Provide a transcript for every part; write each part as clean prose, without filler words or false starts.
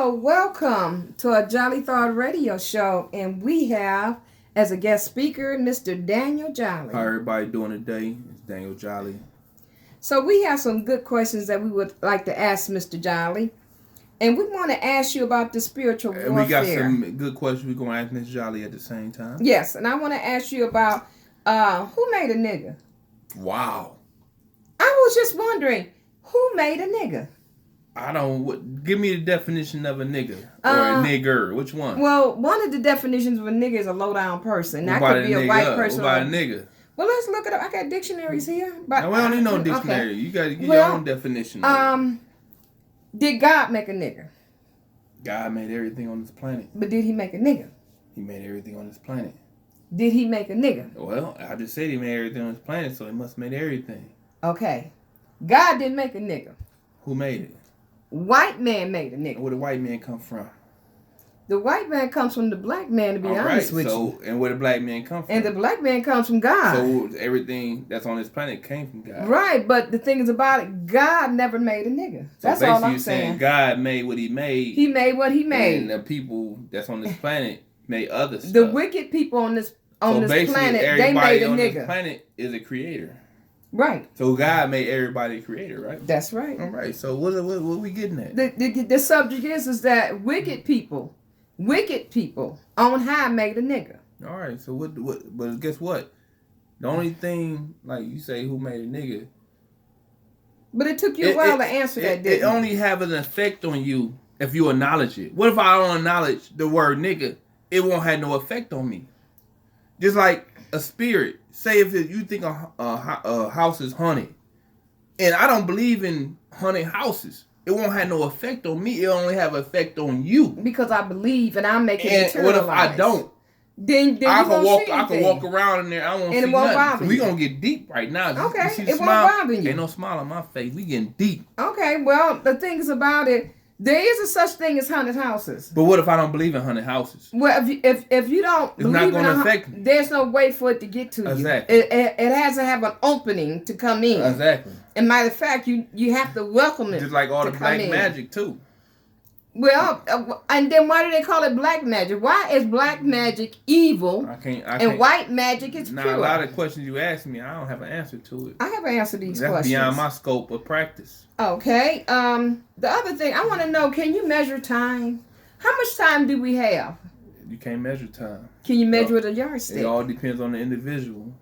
Hello, welcome to a Jolly Thought radio show, and we have as a guest speaker Mr. Daniel Jolly. How everybody doing today? It's Daniel Jolly. So we have some good questions that we would like to ask Mr. Jolly, and we want to ask you about the spiritual warfare. And we got some good questions we're going to ask Mr. Jolly at the same time. Yes, and I want to ask you about who made a nigga? Wow. I was just wondering, who made a nigga? Give me the definition of a nigga or a nigger. Which one? Well, one of the definitions of a nigga is a low down person. That could be a white person. What about a nigga? Well, let's look it up. I got dictionaries here. But we don't need no dictionary. Okay. You got to get your own definition. Did God make a nigga? God made everything on this planet. But did he make a nigga? He made everything on this planet. Did he make a nigga? Well, I just said he made everything on this planet, so he must have made everything. Okay. God didn't make a nigga. Who made it? White man made a nigga. Where the white man come from? The white man comes from the black man, to be honest with you. And where the black man come from? And the black man comes from God. So everything that's on this planet came from God. Right, but the thing is about it, God never made a nigga. So that's all I'm saying. God made what he made. He made what he made. And the people that's on this planet made other stuff. The wicked people on this planet, they made a nigga. Everybody on this planet is a creator. Right. So God made everybody a creator, right? That's right. All right. So what are we getting at? The subject is that wicked people on high made a nigga. All right. So what? But guess what? The only thing, like you say, who made a nigga? But it took you a while to answer that. It only have an effect on you if you acknowledge it. What if I don't acknowledge the word nigga? It won't have no effect on me. Just like a spirit. Say if you think a house is haunted, and I don't believe in haunted houses, it won't have no effect on me. It only have effect on you. Because I believe and I make it materialize. And what if I don't? Then I can walk around in there. I won't see nothing. So we gonna get deep right now. Okay, you it won't bother you. Ain't no smile on my face. We getting deep. Okay, well the things about it. There is a such thing as haunted houses. But what if I don't believe in haunted houses? Well, if you don't it's not going to affect me. There's no way for it to get to exactly. you. It has to have an opening to come in. Exactly. And matter of fact, you have to welcome it. Just like all the black magic too. Well, and then why do they call it black magic? Why is black magic evil? I can't. And white magic is pure. A lot of questions you ask me, I don't have an answer to it. I have an answer to these questions. That's beyond my scope of practice. Okay. The other thing I want to know: can you measure time? How much time do we have? You can't measure time. Can you measure with a yardstick? It all depends on the individual.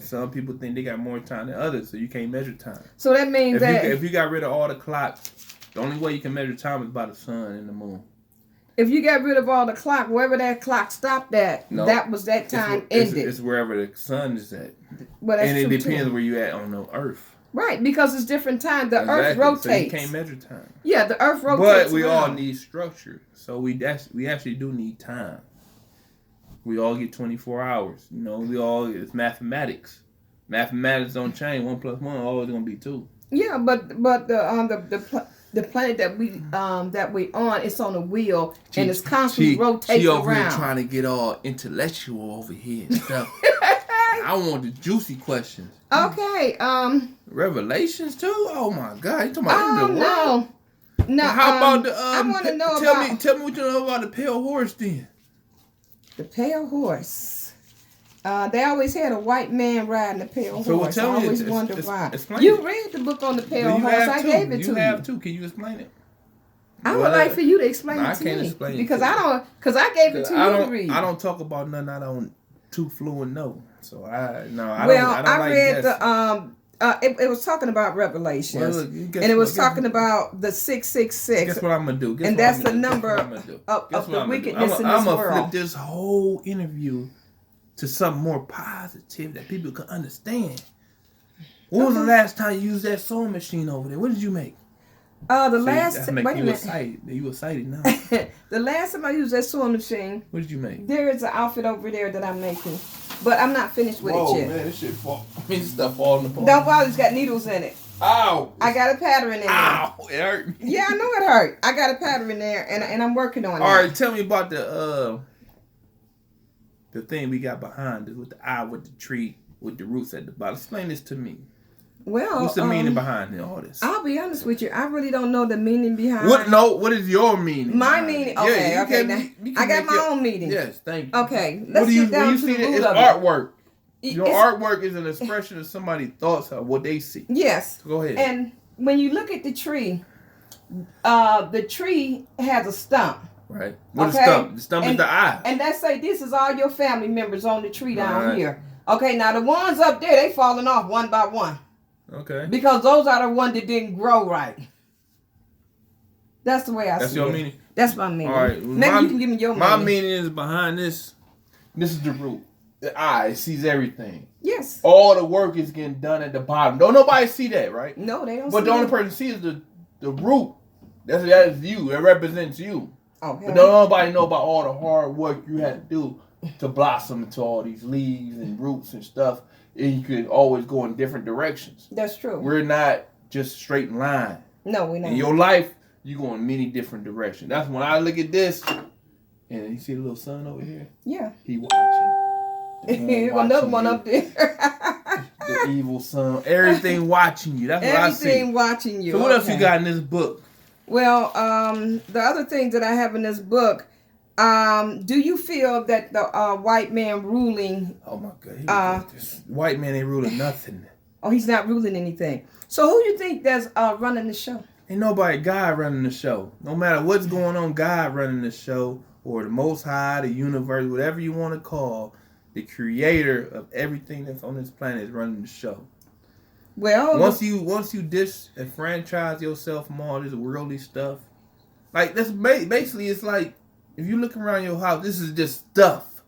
Some people think they got more time than others, so you can't measure time. So that means if you got rid of all the clocks. The only way you can measure time is by the sun and the moon. If you got rid of all the clock, wherever that clock stopped at, that was that time ended. It's wherever the sun is at. Well, that's and it true depends too. Where you at on the earth. Right, because it's different time. The earth rotates. So you can't measure time. Yeah, the earth rotates. But we all need structure. So we actually do need time. We all get 24 hours. It's mathematics. Mathematics don't change. 1 + 1 always gonna be 2. Yeah, but the planet that we on, it's on a wheel and it's constantly rotating she over around. Here trying to get all intellectual over here and stuff. I want the juicy questions. Okay. Revelations too. Oh my God! You talking about the world? No. Well, how about the? I want to know Tell me what you know about the pale horse then. The pale horse. They always had a white man riding a pale horse. I always wonder why. You read the book on the pale horse. I gave it to you. You have to. Can you explain it? I would like for you to explain it to me. I can't explain it. Because I gave it to you to read. I don't talk about nothing I don't too fluent know. So I don't read it was talking about Revelations. And it was talking about the 666. Guess what I'm going to do? And that's the number of the wickedness in this world. I'm going to flip this whole interview to something more positive that people can understand. When was the last time you used that sewing machine over there? What did you make? You excited now. The last time I used that sewing machine. What did you make? There is an outfit over there that I'm making, but I'm not finished with it yet. Man, this shit fall. Stuff falling apart. Don't bother, it's got needles in it. Ow! I got a pattern in there. Ow! It hurt me. Yeah, I know it hurt. I got a pattern in there, and I'm working on it. All right, tell me about the thing we got behind it with the eye, with the tree, with the roots at the bottom. Explain this to me. Well, what's the meaning behind all this? I'll be honest with you. I really don't know the meaning behind. What is your meaning? My meaning. Okay, I got my own meaning. Yes, thank you. Okay, let's get down to the root it's of artwork. Your artwork is an expression of somebody's thoughts of what they see. Yes. Go ahead. And when you look at the tree has a stump. Right. What is stump? The stump is the eye. And let's say this is all your family members on the tree down here. Okay, now the ones up there, they falling off one by one. Okay. Because those are the ones that didn't grow right. That's the way I see it. That's your meaning? That's my meaning. All right. Maybe you can give me your meaning. My meaning is behind this. This is the root. The eye sees everything. Yes. All the work is getting done at the bottom. Don't nobody see that, right? No, they don't But see the only it. person sees the root. That is you. That represents you. Oh, but don't nobody know about all the hard work you had to do to blossom into all these leaves and roots and stuff. And you could always go in different directions. That's true. We're not just straight in line. No, we're not. In your life, you go in many different directions. That's when I look at this, and you see the little sun over here? Yeah. He watching. Another one up there. The evil sun. Everything watching you. That's what I see. Everything watching you. So what else you got in this book? Well, the other things that I have in this book, do you feel that the white man ruling... Oh my God. This white man ain't ruling nothing. Oh, he's not ruling anything. So who do you think that's running the show? Ain't nobody God running the show. No matter what's going on, God running the show, or the Most High, the universe, whatever you want to call, the creator of everything that's on this planet is running the show. Well, once you disenfranchise yourself from all this worldly stuff, like that's basically it's like if you look around your house, this is just stuff.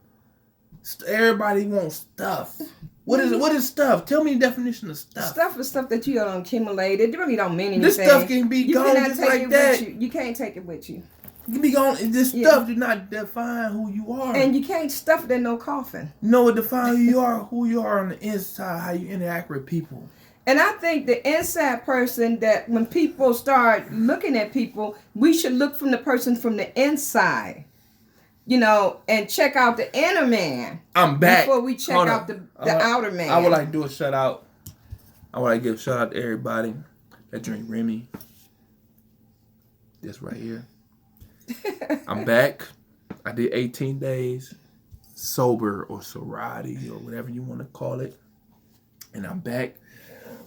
Everybody wants stuff. What is it? What is stuff? Tell me the definition of stuff. Stuff is stuff that you don't accumulate. It really don't mean anything. This stuff can be gone just like that. You can't take it with you. You can be gone. This stuff do not define who you are. And you can't stuff it in no coffin. No, it defines who you are on the inside, how you interact with people. And I think the inside person, that when people start looking at people, we should look from the person from the inside, and check out the inner man. I'm back. Before we check out the outer man. I would like to do a shout out. I would like to give a shout out to everybody that drink Remy. This right here. I'm back. I did 18 days sober or sobriety or whatever you want to call it. And I'm back.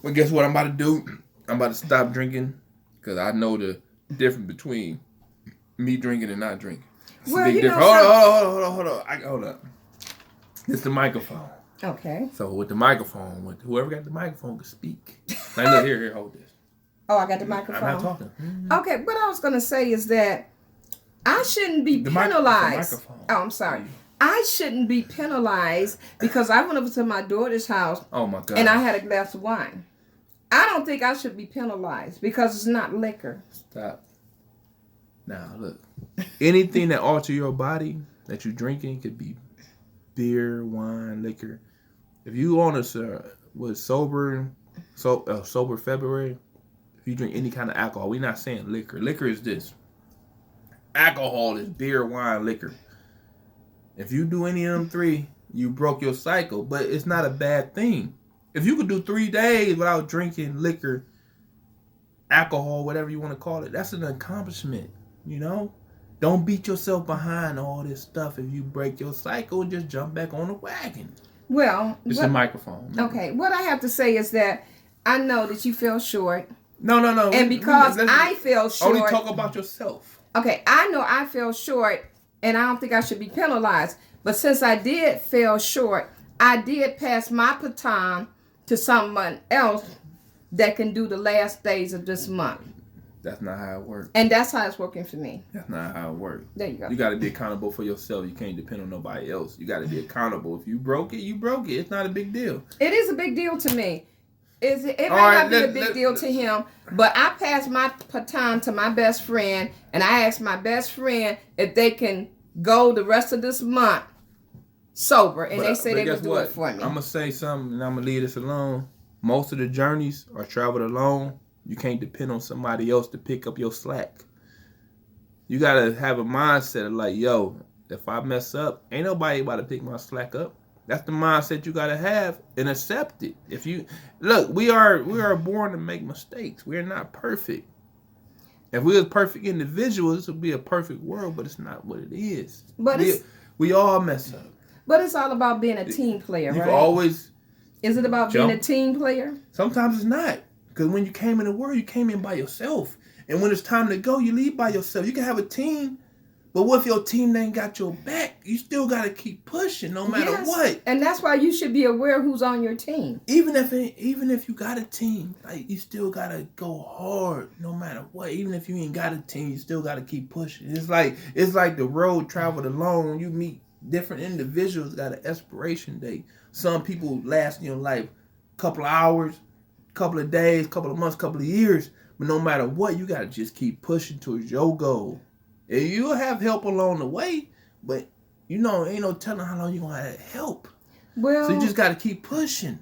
Well, guess what I'm about to do? I'm about to stop drinking because I know the difference between me drinking and not drinking. It's a big difference. Hold on. Hold up. It's the microphone. Okay. So with the microphone, whoever got the microphone can speak. Now look, here, hold this. Oh, I got the microphone. I'm not talking. Mm-hmm. Okay, what I was going to say is that I shouldn't be penalized. I'm sorry. I shouldn't be penalized because I went over to my daughter's house. Oh my God. And I had a glass of wine. I don't think I should be penalized because it's not liquor. Stop. Now look, anything that alters your body that you're drinking could be beer, wine, liquor. If you on sober February, if you drink any kind of alcohol, we're not saying liquor. Liquor is this. Alcohol is beer, wine, liquor. If you do any of them three, you broke your cycle. But it's not a bad thing. If you could do 3 days without drinking liquor, alcohol, whatever you want to call it, that's an accomplishment, Don't beat yourself behind all this stuff. If you break your cycle, just jump back on the wagon. Well, it's a microphone. Okay, what I have to say is that I know that you fell short. No. And because I fell short. Only talk about yourself. Okay, I know I fell short. And I don't think I should be penalized. But since I did fall short, I did pass my baton to someone else that can do the last days of this month. That's not how it works. And that's how it's working for me. That's not how it works. There you go. You got to be accountable for yourself. You can't depend on nobody else. You got to be accountable. If you broke it, you broke it. It's not a big deal. It is a big deal to me. It may not be a big deal to him, but I passed my baton to my best friend, and I asked my best friend if they can go the rest of this month sober, and they say they would do it for me. I'm going to say something, and I'm going to leave this alone. Most of the journeys are traveled alone. You can't depend on somebody else to pick up your slack. You got to have a mindset of like, yo, if I mess up, ain't nobody about to pick my slack up. That's the mindset you gotta have and accept it. If you look, we are born to make mistakes. We are not perfect. If we were perfect individuals, this would be a perfect world, but it's not what it is. But we all mess up. But it's all about being a team player, You right? always. Is it about being a team player? Sometimes it's not. Because when you came in the world, you came in by yourself. And when it's time to go, you leave by yourself. You can have a team, but what if your team ain't got your back? You still got to keep pushing no matter what. And that's why you should be aware who's on your team. Even if you got a team, like, you still got to go hard no matter what. Even if you ain't got a team, you still got to keep pushing. It's like the road traveled alone. When you meet different individuals, got an expiration date. Some people last in your life a couple of hours, couple of days, couple of months, couple of years. But no matter what, you got to just keep pushing towards your goal. And you'll have help along the way, but ain't no telling how long you're going to have help. Well, so you just got to keep pushing.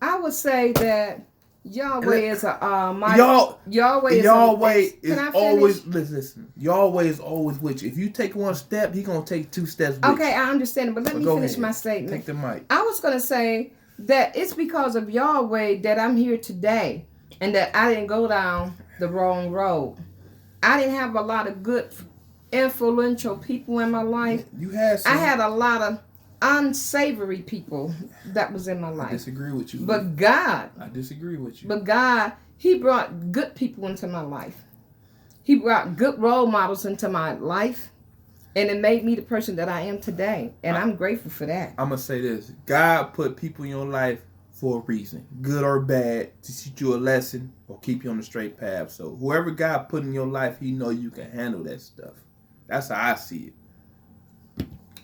I would say that Yahweh is Yahweh is always listen. Yahweh is always with you. If you take one step, He's gonna take 2 steps with you. Okay, I understand, but let me finish my statement. Take the mic. I was gonna say that it's because of Yahweh that I'm here today, and that I didn't go down the wrong road. I didn't have a lot of good, influential people in my life. You had some. I had a lot of unsavory people that was in my life. I disagree with you. But God. I disagree with you. But God, He brought good people into my life. He brought good role models into my life. And it made me the person that I am today. And I'm grateful for that. I'm going to say this. God put people in your life for a reason. Good or bad. To teach you a lesson or keep you on the straight path. So whoever God put in your life, He know you can handle that stuff. That's how I see it.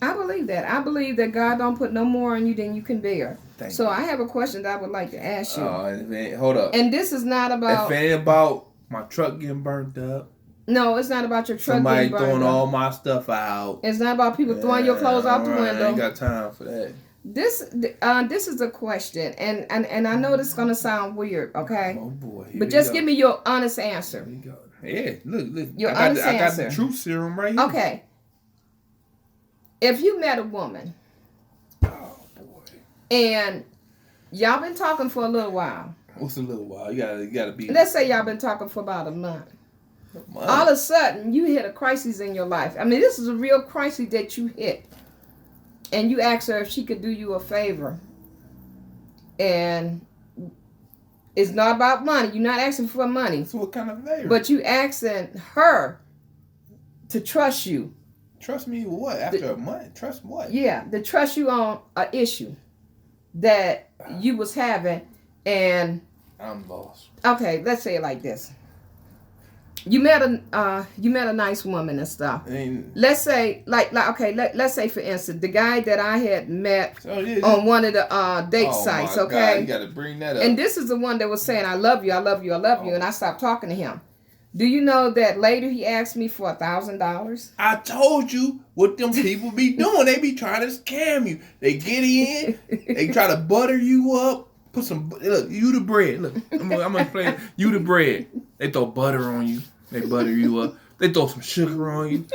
I believe that. I believe that God don't put no more on you than you can bear. So I have a question that I would like to ask you. Hold up. And this is not about... If it ain't about my truck getting burnt up. No, it's not about your truck Somebody getting burnt up. throwing all my stuff out. It's not about people throwing your clothes out the window. I ain't got time for that. This is a question, and I know this is gonna sound weird, okay? Oh boy. But just give me your honest answer. Here we go. Yeah, look. Your honest answer. I got the truth serum right here. Okay. If you met a woman, oh boy, and y'all been talking for a little while. What's a little while? You gotta be. Let's say y'all been talking for about a month. All of a sudden, you hit a crisis in your life. I mean, this is a real crisis that you hit. And you asked her if she could do you a favor. And it's not about money. You're not asking for money. So what kind of favor? But you asking her to trust you. Trust me what? After a month? Trust what? Yeah, to trust you on an issue that you was having. And I'm lost. Okay, let's say it like this. You met a nice woman and stuff. Let's say let's say for instance the guy that I had met on one of the date sites. Okay, God, you gotta bring that up. And this is the one that was saying I love you, and I stopped talking to him. Do you know that later he asked me for $1,000? I told you what them people be doing. They be trying to scam you. They get in, they try to butter you up. Put some you the bread. Look, I'm gonna play you the bread. They throw butter on you. They butter you up. They throw some sugar on you.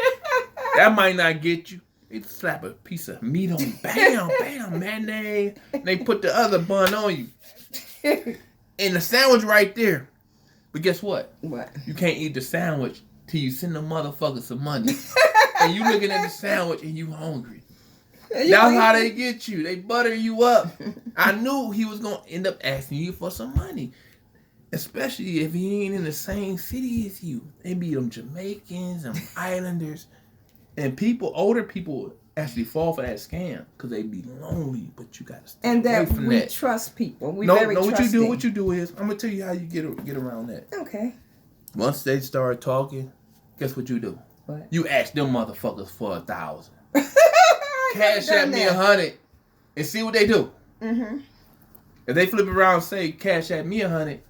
That might not get you. They slap a piece of meat on you. Bam, bam, mayonnaise. They put the other bun on you. And the sandwich right there. But guess what? What? You can't eat the sandwich till you send the motherfucker some money. And you looking at the sandwich and you hungry. That's how they get you. They butter you up. I knew he was going to end up asking you for some money. Especially if he ain't in the same city as you. They be them Jamaicans, them Islanders. And older people actually fall for that scam because they be lonely, but you got to stay away from that. We trust people. What you do is, I'm going to tell you how you get around that. Okay. Once they start talking, guess what you do? What? You ask them motherfuckers for $1,000. Cash at me $100 and see what they do. Mm-hmm. If they flip around and say cash at me $100,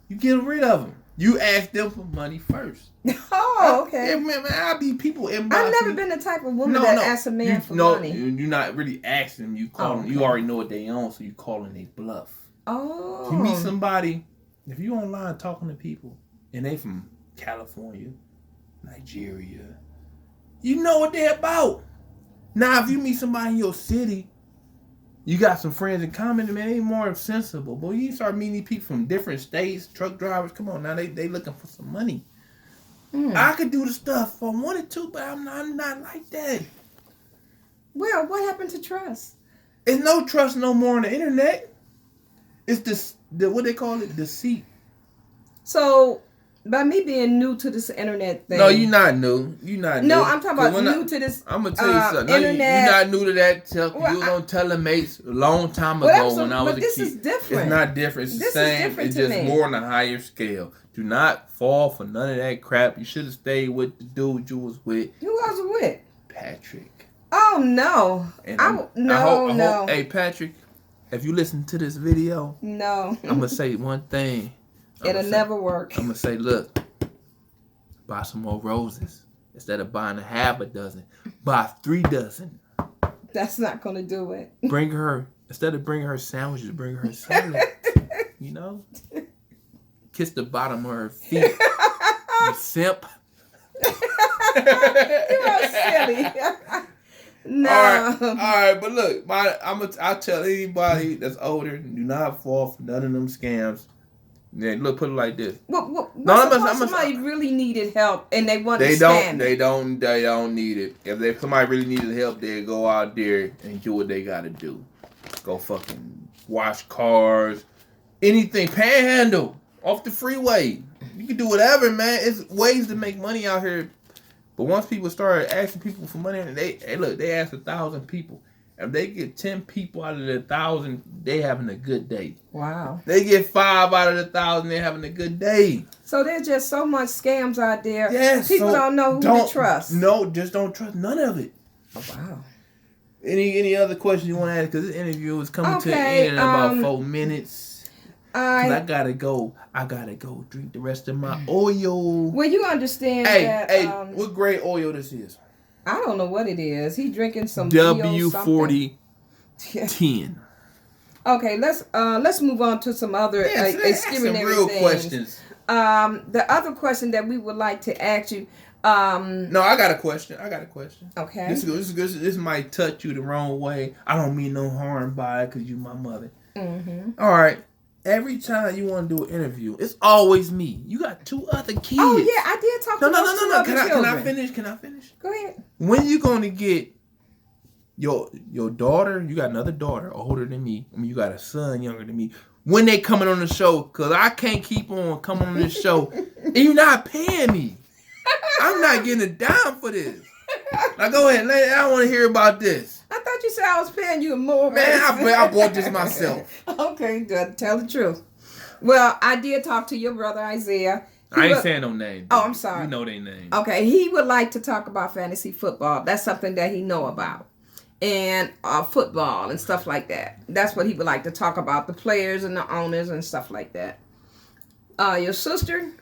you get rid of them. You ask them for money first. Oh, okay. I be people inbox. I've never been the type of woman that asks a man for money. You're not really asking them. You call them. You already know what they own, so you calling they bluff. Oh. You meet somebody. If you online talking to people and they from California, Nigeria, you know what they're about. Now, if you meet somebody in your city, You got some friends in common, man. They more sensible. Boy, you start meeting people from different states, truck drivers. Come on now, they looking for some money. I could do the stuff if I wanted to, but I'm not like that. Well, what happened to trust? There's no trust no more on the internet. It's this what they call it, deceit. So, by me being new to this internet thing. No, you're not new. You're not new. No, I'm talking about new to this. I'm gonna tell you something. Internet. You're not new to that. You was on Telemates a long time ago when I was a kid. But this is different. It's not different. It's the same. It's just me. more on a higher scale. Do not fall for none of that crap. You should have stayed with the dude you was with. Who was with? Patrick. Oh no! No. Hey Patrick, if you listen to this video, no, I'm gonna say one thing. It'll never work. I'm gonna say, look, buy some more roses instead of buying a half a dozen. Buy 3 dozen. That's not gonna do it. Bring her instead of bringing her sandwiches, bring her salad. You know, kiss the bottom of her feet. You simp. You are silly. No. All right, but look, I'll tell anybody that's older, do not fall for none of them scams. Yeah, look, put it like this. Somebody really needed help and they want to scam. They don't need it. If somebody really needed help, they go out there and do what they gotta do. Go fucking wash cars, anything, panhandle off the freeway. You can do whatever, man. It's ways to make money out here. But once people start asking people for money, they ask 1,000 people. If they get 10 people out of the 1,000, they having a good day. Wow. They get 5 out of the 1,000, they having a good day. So there's just so much scams out there. Yes. People don't know who to trust. No, just don't trust none of it. Oh, wow. Any other questions you want to ask? Because this interview is coming to an end in about 4 minutes. I gotta go. Drink the rest of my oil. Well, you understand that. What grade oil this is? I don't know what it is. He drinking some W40 10. Okay, let's move on to some other extraordinary real things. Questions. The other question that we would like to ask you. No, I got a question. Okay. This might touch you the wrong way. I don't mean no harm by it because you my mother. Mm-hmm. All right. Every time you want to do an interview, it's always me. You got 2 other kids. Oh yeah, I did talk to those 2 other children. Can I finish? Go ahead. When you going to get your daughter? You got another daughter older than me. I mean, you got a son younger than me. When they coming on the show, because I can't keep on coming on this show. And you're not paying me. I'm not getting a dime for this. Now go ahead, lady. I want to hear about this. I thought you said I was paying you more. Man, I bought this myself. Okay, good. Tell the truth. Well, I did talk to your brother Isaiah. I ain't saying no name. Oh, I'm sorry. You know their name. Okay, he would like to talk about fantasy football. That's something that he know about. And football and stuff like that. That's what he would like to talk about. The players and the owners and stuff like that. Your sister,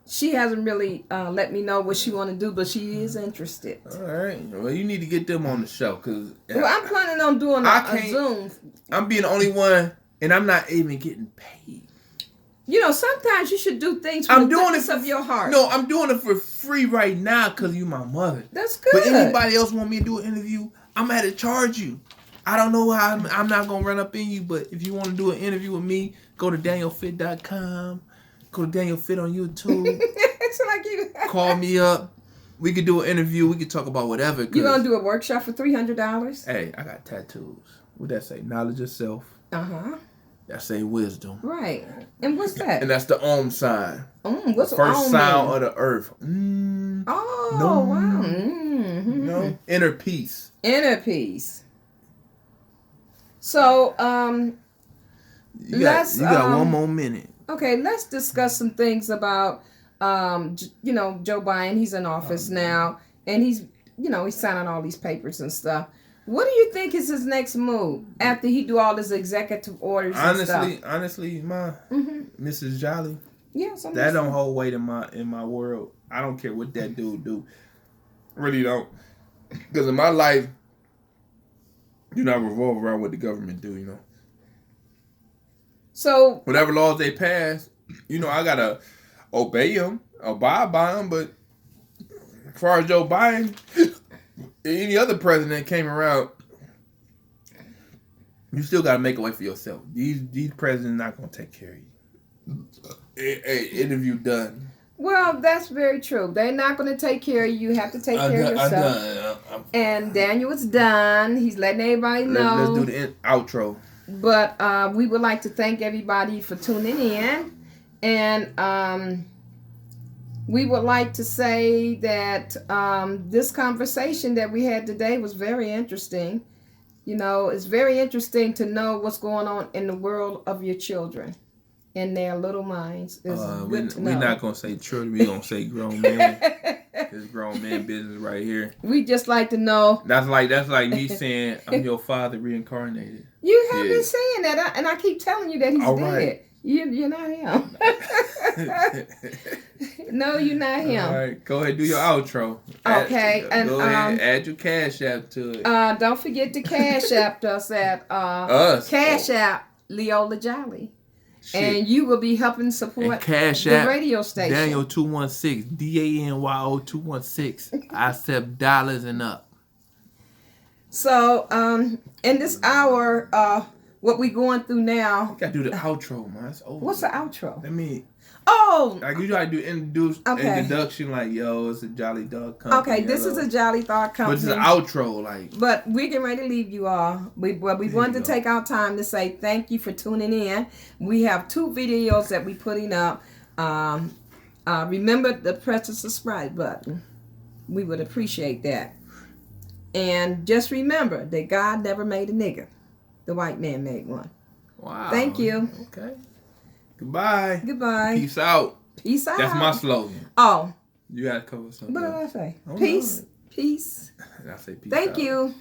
she hasn't really let me know what she want to do, but she is interested. All right. Well, you need to get them on the show because. Well, I'm planning on doing a Zoom. I'm being the only one, and I'm not even getting paid. You know, sometimes you should do things from the goodness of your heart. No, I'm doing it for free right now because you my mother. That's good. But anybody else want me to do an interview, I'm going to charge you. I don't know how I'm not going to run up in you, but if you want to do an interview with me, go to DanielFit.com. Go to Daniel Fit on YouTube. It's like you. Call me up. We could do an interview. We could talk about whatever. You gonna do a workshop for $300? Hey, I got tattoos. What that say? Knowledge of self. That say wisdom. Right. And what's that? And that's the Om sign. What's the first Om sound mean? of the earth. Oh, no. wow. You know, inner peace. Inner peace. So, you got 1 more minute. Okay, let's discuss some things about, Joe Biden. He's in office now, and he's signing all these papers and stuff. What do you think is his next move after he do all his executive orders and stuff? Honestly, Mrs. Jolly, that don't hold weight in my world. I don't care what that dude do. Really don't. Because in my life, do not revolve around what the government do, you know. So whatever laws they pass, I gotta obey them, abide by them. But as far as Joe Biden, any other president came around, You still got to make a way for yourself. These presidents not gonna take care of you. Hey, interview done. Well, that's very true. They're not going to take care of you. You have to take care of yourself. And Daniel is done. He's letting everybody know. Let's do the outro. But we would like to thank everybody for tuning in. And we would like to say that this conversation that we had today was very interesting. You know, it's very interesting to know what's going on in the world of your children. In their little minds. We're not going to say children. We're going to say grown men. It's grown man business right here. We just like to know. That's like me saying, I'm your father reincarnated. You have been saying that, and I keep telling you that he's all dead. Right. You're not him. No, you're not him. All right, go ahead, do your outro. Okay, Go ahead, add your Cash App to it. Don't forget to Cash App us at Cash App Leola Jolly. Shit. And you will be helping support Cash the App, radio station. Daniel 216, DANYO 216. I accept dollars and up. So, in this hour, what we going through now? You gotta do the outro, man. It's over. What's the outro? Like you gotta do introduction, like, yo, it's a Jolly Dog Company. Okay, this is a Jolly Dog Company. But it's an outro, like. But we're getting ready to leave you all. We wanted to take our time to say thank you for tuning in. We have 2 videos that we're putting up. Remember to press the subscribe button. We would appreciate that. And just remember that God never made a nigger. The white man made one. Wow. Thank you. Okay. Goodbye. Goodbye. Peace out. Peace out. That's my slogan. Oh. You gotta cover something. What did I say? Peace. Peace. I say peace. Thank out. you.